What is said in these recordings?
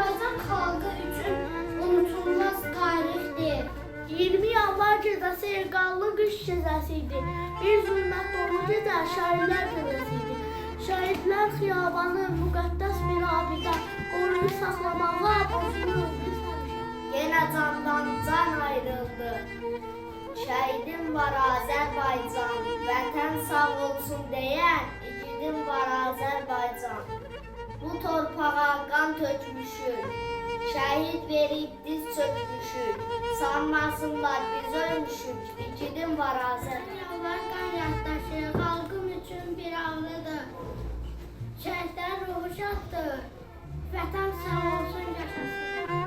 Azərbaycan xalqı üçün unutulmaz tarixdir. 20 yanvar gecəsi qanlı qış gecəsi idi. Bir zülmət dolu gecə şəhidlər gecəsi idi. Şəhidlər xiyabanı müqəddəs bir abidə qoruyub saxlamağa borcluyuq biz həmişə. Yenə candan can ayrıldı. Şəhidim var Azərbaycan, vətən sağ olsun deyən igidim var Azərbaycan. Bu torpağa qan tökmüşük, şəhid verib diz çökmüşük. Sanmasınlar biz ölmüşük, igidim var Azərbaycan. Yanvar qan yaddaşı xalqım üçün bir ağrıdır. Şəhidlər ruhu şaddır, vətən sağ olsun yaşasın.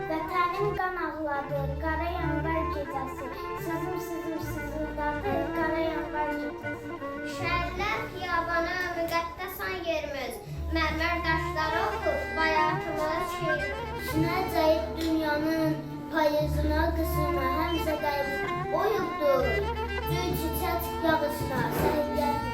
Vətənim qan ağladı, qara yanvar gecəsi. Sızım sızıldadı, qara yanvar gecəsi. Şəhidlər xiyabana müqəddəs an yerimiz, mərmər daşları olub bayatımız şeirimiz. Sinəcəyib dünyanın payızına, qısına, həmzə qəlbi oyubdur. Gül çiçək yağışına, səhiyyə